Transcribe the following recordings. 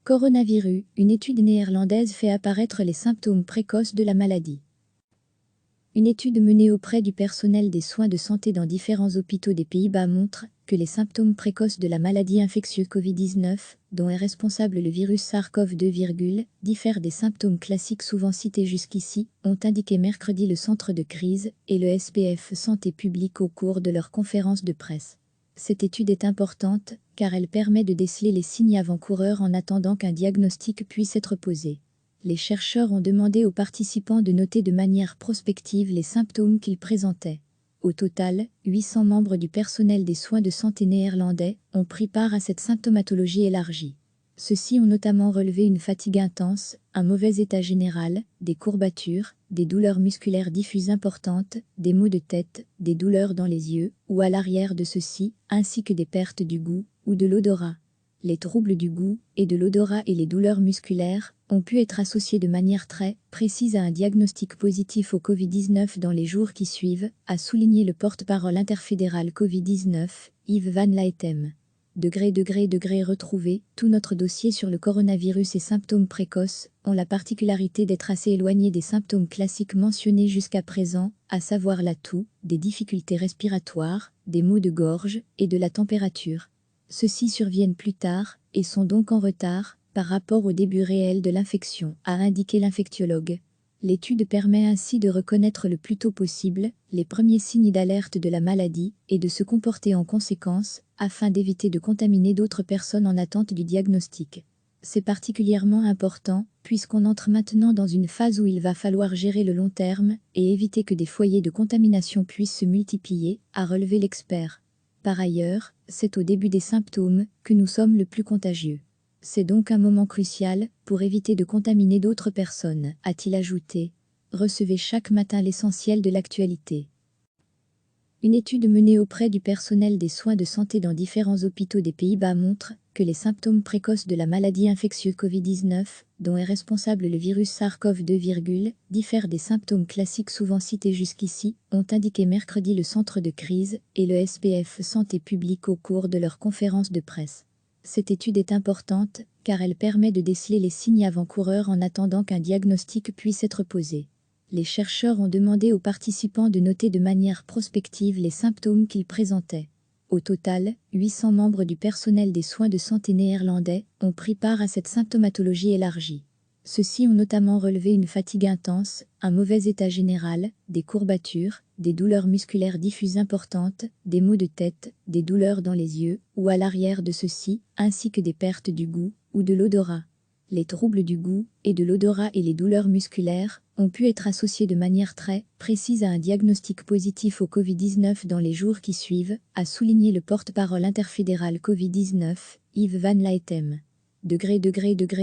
Coronavirus, une étude néerlandaise fait apparaître les symptômes précoces de la maladie. Une étude menée auprès du personnel des soins de santé dans différents hôpitaux des Pays-Bas montre que les symptômes précoces de la maladie infectieuse Covid-19, dont est responsable le virus SARS-CoV-2, diffèrent des symptômes classiques souvent cités jusqu'ici, ont indiqué mercredi le centre de crise et le SPF Santé publique au cours de leur conférence de presse. Cette étude est importante car elle permet de déceler les signes avant-coureurs en attendant qu'un diagnostic puisse être posé. Les chercheurs ont demandé aux participants de noter de manière prospective les symptômes qu'ils présentaient. Au total, 800 membres du personnel des soins de santé néerlandais ont pris part à cette symptomatologie élargie. Ceux-ci ont notamment relevé une fatigue intense, un mauvais état général, des courbatures, des douleurs musculaires diffuses importantes, des maux de tête, des douleurs dans les yeux ou à l'arrière de ceux-ci, ainsi que des pertes du goût ou de l'odorat. Les troubles du goût et de l'odorat et les douleurs musculaires ont pu être associés de manière très précise à un diagnostic positif au Covid-19 dans les jours qui suivent, a souligné le porte-parole interfédéral Covid-19, Yves Van Laetem. Retrouvé, tout notre dossier sur le coronavirus et symptômes précoces ont la particularité d'être assez éloignés des symptômes classiques mentionnés jusqu'à présent, à savoir la toux, des difficultés respiratoires, des maux de gorge et de la température. Ceux-ci surviennent plus tard et sont donc en retard par rapport au début réel de l'infection, a indiqué l'infectiologue. L'étude permet ainsi de reconnaître le plus tôt possible les premiers signes d'alerte de la maladie et de se comporter en conséquence afin d'éviter de contaminer d'autres personnes en attente du diagnostic. C'est particulièrement important puisqu'on entre maintenant dans une phase où il va falloir gérer le long terme et éviter que des foyers de contamination puissent se multiplier, a relevé l'expert. Par ailleurs, c'est au début des symptômes que nous sommes le plus contagieux. C'est donc un moment crucial pour éviter de contaminer d'autres personnes, a-t-il ajouté. Recevez chaque matin l'essentiel de l'actualité. Une étude menée auprès du personnel des soins de santé dans différents hôpitaux des Pays-Bas montre que les symptômes précoces de la maladie infectieuse Covid-19, dont est responsable le virus SARS-CoV-2, diffèrent des symptômes classiques souvent cités jusqu'ici, ont indiqué mercredi le centre de crise et le SPF Santé publique au cours de leur conférence de presse. Cette étude est importante car elle permet de déceler les signes avant-coureurs en attendant qu'un diagnostic puisse être posé. Les chercheurs ont demandé aux participants de noter de manière prospective les symptômes qu'ils présentaient. Au total, 800 membres du personnel des soins de santé néerlandais ont pris part à cette symptomatologie élargie. Ceux-ci ont notamment relevé une fatigue intense, un mauvais état général, des courbatures, des douleurs musculaires diffuses importantes, des maux de tête, des douleurs dans les yeux ou à l'arrière de ceux-ci, ainsi que des pertes du goût ou de l'odorat. Les troubles du goût et de l'odorat et les douleurs musculaires ont pu être associés de manière très précise à un diagnostic positif au Covid-19 dans les jours qui suivent, a souligné le porte-parole interfédéral Covid-19, Yves Van Laetem.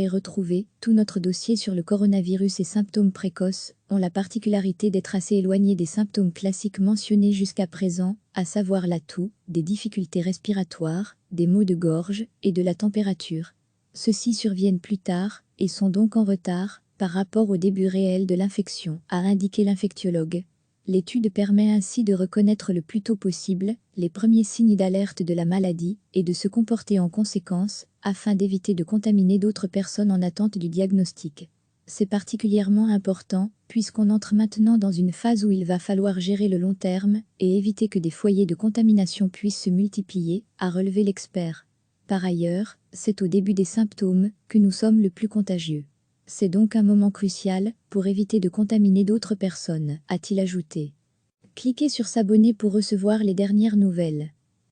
Retrouvé, tout notre dossier sur le coronavirus et symptômes précoces ont la particularité d'être assez éloignés des symptômes classiques mentionnés jusqu'à présent, à savoir la toux, des difficultés respiratoires, des maux de gorge et de la température. Ceux-ci surviennent plus tard et sont donc en retard par rapport au début réel de l'infection, a indiqué l'infectiologue. L'étude permet ainsi de reconnaître le plus tôt possible les premiers signes d'alerte de la maladie et de se comporter en conséquence afin d'éviter de contaminer d'autres personnes en attente du diagnostic. C'est particulièrement important puisqu'on entre maintenant dans une phase où il va falloir gérer le long terme et éviter que des foyers de contamination puissent se multiplier, a relevé l'expert. Par ailleurs, c'est au début des symptômes que nous sommes le plus contagieux. C'est donc un moment crucial pour éviter de contaminer d'autres personnes, a-t-il ajouté. Cliquez sur s'abonner pour recevoir les dernières nouvelles.